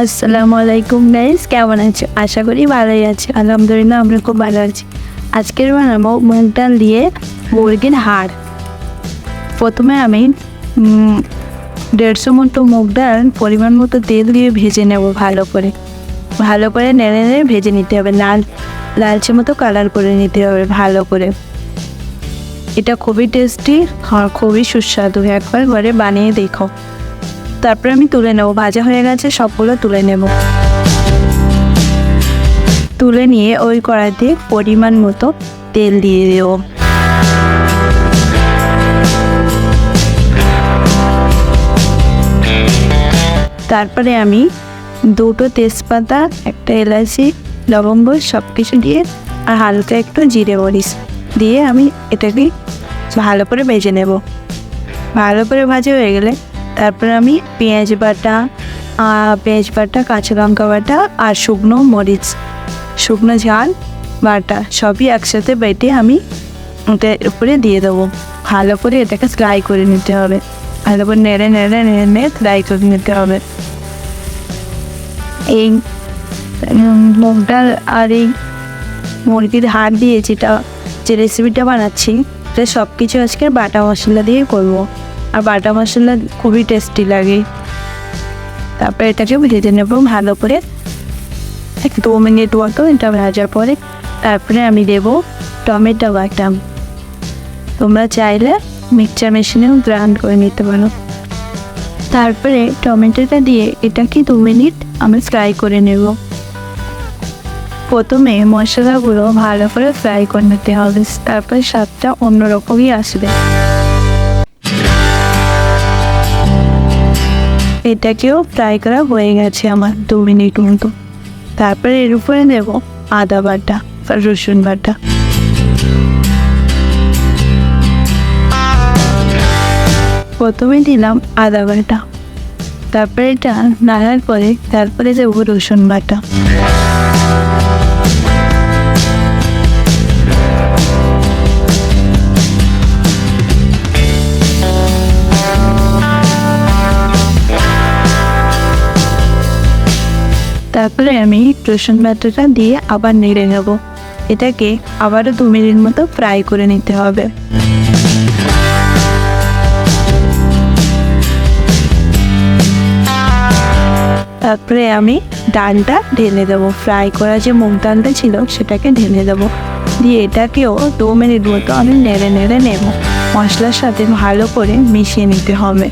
আসসালামু আলাইকুম গাইস, কেমন আছো? আশা করি ভালোই আছো। আলহামদুলিল্লাহ আমরা খুব ভালো আছি। আজকের বানাবো মুগডাল দিয়ে মুরগির হাড়। প্রথমে আমি 150 মতো মুগডাল পরিমাণ মতো তেল দিয়ে ভেজে নেব। ভালো করে নেড়ে নেড়ে ভেজে নিতে হবে, লালচে মতো কালার করে নিতে হবে ভালো করে। এটা খুবই টেস্টি আর খুবই সুস্বাদু, একবার ঘরে বানিয়ে দেখো। তারপরে আমি তুলে নেব, ভাজা হয়ে গেছে সবগুলো তুলে নেব। তুলে নিয়ে ওই কড়াইতে পরিমাণ মতো তেল দিয়ে দেব। তারপরে আমি 2টো তেজপাতা, একটা এলাচি, লবঙ্গ সব কিছু দিয়ে আর হালকা একটু জিরে মরিচ দিয়ে আমি এটাকে ভালো করে ভেজে নেব। ভালো করে ভাজা হয়ে গেলে তারপরে আমি পেঁয়াজ বাটা, কাঁচা লঙ্কা বাটা আর শুকনো ঝাল বাটা সবই একসাথে বেটে আমি ওটার উপরে দিয়ে দেবো। ভালো করে এটাকে ফ্রাই করে নিতে হবে, ভালো করে নেড়ে ফ্রাই করে নিতে হবে। এই মুগ ডাল আর এই মুরগির হাড় দিয়ে যে রেসিপিটা বানাচ্ছি সেটা সব কিছু আজকে বাটা মশলা দিয়ে করবো, আর বাটা মশলা খুবই টেস্টি লাগে। তারপরে এটাকে ভেজে নেব ভালো করে 2 মিনিট মতো। এটা ভাজার পরে তারপরে আমি দেবো টমেটো বাটা। তোমরা চাইলে মিক্সচার মেশিনেও গ্রাইন্ড করে নিতে পারো। তারপরে টমেটোটা দিয়ে এটাকে 2 মিনিট আমি ফ্রাই করে নেব। প্রথমে মশলাগুলো ভালো করে ফ্রাই করে নিতে হবে, তারপরে স্বাদটা অন্যরকমই আসবে। এটাকেও ফ্রাই করা হয়ে গেছে আমার 2 মিনিট মতো। তারপরে এর উপরে দেব আদা বাটা আর রসুন বাটা। প্রথমে দিলাম আদা বাটা, তারপরে এটা নাড়ার পরে তারপরে দেব রসুন বাটা। তারপরে আমি রসুন বাটাটা দিয়ে আবার নেড়ে নেব। এটাকে আবারও 2 মিনিট মতো ফ্রাই করে নিতে হবে। তারপরে আমি ডালটা ঢেলে দেবো, ফ্রাই করা যে মুগ ডালটা ছিল সেটাকে ঢেলে দেবো। দিয়ে এটাকেও 2 মিনিট মতো আমি নেড়ে নেব। মশলার সাথে ভালো করে মিশিয়ে নিতে হবে।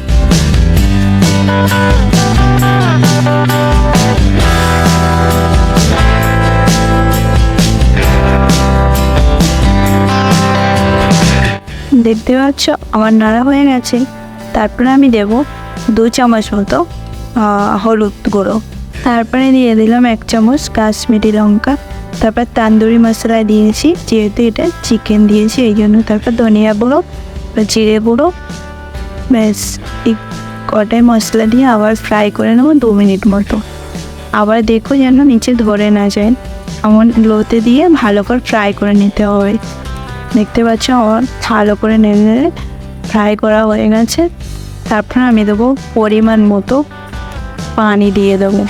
দেখতে পাচ্ছ আমার নাড়া হয়ে গেছে। তারপরে আমি দেব 2 চামচ মতো হলুদ গুঁড়ো। তারপরে দিয়ে দিলাম 1 চামচ কাশ্মীরি লঙ্কা। তারপর তান্দুরি মশলা দিয়েছি, যেহেতু এটা চিকেন দিয়েছি এই জন্য। তারপর ধনিয়া গুঁড়ো, জিরে গুঁড়ো, ব্যাস এই কটাই মশলা দিয়ে আবার ফ্রাই করে নেব 2 মিনিট মতো। আবার দেখো যেন নিচে ধরে না যায়, এমন লোতে দিয়ে ভালো করে ফ্রাই করে নিতে হবে। দেখতে পাচ্ছ আমার ভালো করে নেড়ে ফ্রাই করা হয়ে গেছে। তারপর আমি দেবো পরিমাণ মতো পানি দিয়ে দেবো।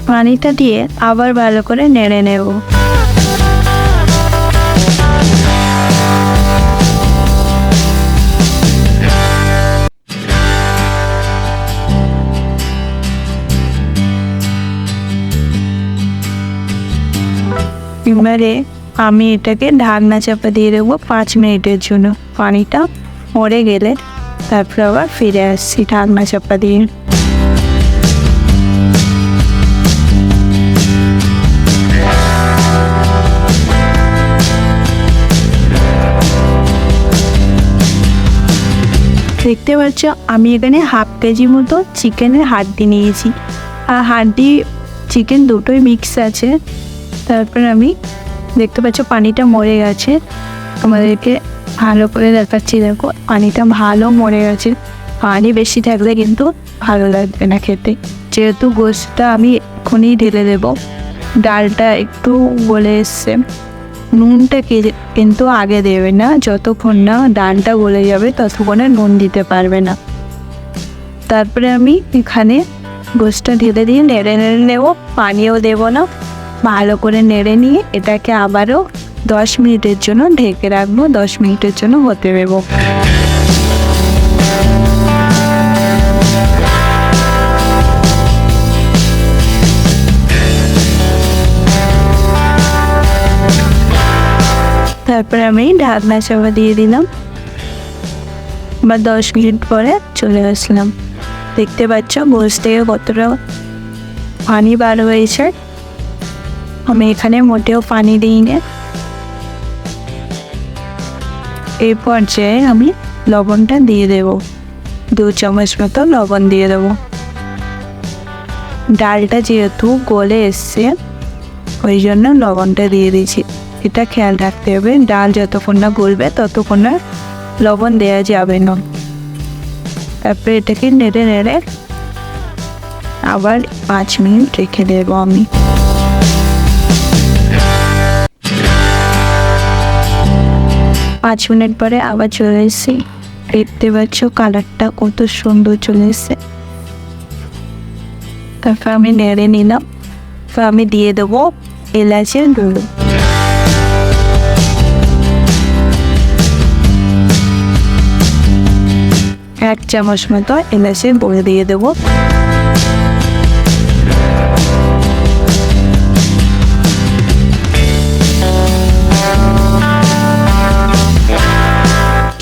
পানিটা দিয়ে আবার ভালো করে নেড়ে নেব। এবারে আমি এটাকে ঢাকনা চাপা দিয়ে দেবো 5 মিনিটের জন্য। পানিটা মরে গেলে তারপর আবার ফিরে আসছি ঢাকনা চাপা দিয়ে। দেখতে পাচ্ছ আমি এখানে হাফ কেজি মতো চিকেনের হাড্ডি নিয়েছি, আর হাড্ডি চিকেন দুটোই মিক্স আছে। তারপর আমি দেখতে পাচ্ছ পানিটা মরে গেছে, আমাদেরকে ভালো করে দেখাচ্ছি। দেখো পানিটা ভালো মরে গেছে। পানি বেশি থাকলে কিন্তু ভালো লাগবে না খেতে। যেহেতু গোশতটা আমি এখনই ঢেলে দেবো, ডালটা একটু গলে এসছে নুনটা কিন্তু আগে দেবে না, যতক্ষণ না ডালটা গলে যাবে ততক্ষণে নুন দিতে পারবে না। তারপরে আমি এখানে গোশটা ঢেলে দিয়ে নেড়ে নেড়ে নেব, পানিও দেবো না, ভালো করে নেড়ে নিয়ে এটাকে আবারও 10 মিনিটের জন্য ঢেকে রাখবো। 10 মিনিটের জন্য হতে দেবো। তারপরে আমি ঢাকনা চাপা দিয়ে দিলাম। বা 10 মিনিট পরে চলে আসলাম। দেখতে পাচ্ছ গোশ থেকে কতটা পানি বার হয়েছে। আমি এখানে মোটেও পানি দিইনি। এই পর্যায়ে আমি লবণটা দিয়ে দেব, 2 চামচ মতো লবণ দিয়ে দেব। ডালটা যেহেতু গলে এসছে ওই জন্য লবণটা দিয়ে দিয়েছি। এটা খেয়াল রাখতে হবে, ডাল যতক্ষণ না গলবে ততক্ষণ না লবণ দেওয়া যাবে না। তারপরে এটাকে নেড়ে নেড়ে আবার 5 মিনিট রেখে দেবো আমি। পাঁচ মিনিট পরে আবার চলে এসেছি। দেখতে পাচ্ছ কালারটা কত সুন্দর চলে এসছে। তারপর আমি নেড়ে নিলাম। তারপর আমি দিয়ে দেবো এলাচের গুঁড়ো। এক চামচ মতো এলাচের গুঁড়ো দিয়ে দেবো।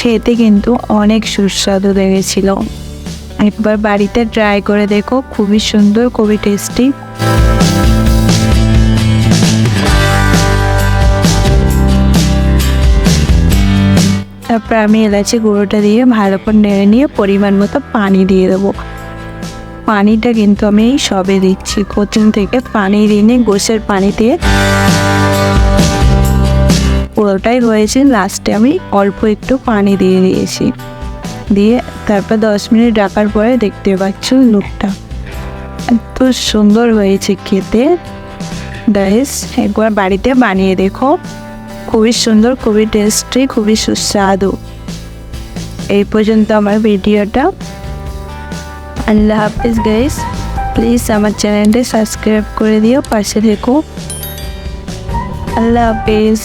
খেতে কিন্তু অনেক সুস্বাদু লেগেছিল। একবার বাড়িতে ট্রাই করে দেখো, খুবই সুন্দর, খুবই টেস্টি। তারপর আমি এলাচি গুঁড়োটা দিয়ে ভালো করে নেড়ে নিয়ে পরিমাণ মতো পানি দিয়ে দেবো। পানিটা কিন্তু আমি এই সবে দিচ্ছি, প্রথম থেকে পানি দিনে গোশের পানি দিয়ে পুরোটাই হয়েছে। লাস্টে আমি অল্প একটু পানি দিয়ে দিয়েছি। দিয়ে তারপর 10 মিনিট রাখার পরে দেখতে পাচ্ছ লুকটা এত সুন্দর হয়েছে খেতে। গাইস একবার বাড়িতে বানিয়ে দেখো, খুবই সুন্দর, খুবই টেস্টি, খুবই সুস্বাদু। এই পর্যন্ত আমার ভিডিওটা। আল্লাহ হাফিজ গাইস। প্লিজ আমার চ্যানেলটি সাবস্ক্রাইব করে দিও, পাশে থেকো। আল্লাহ হাফিজ।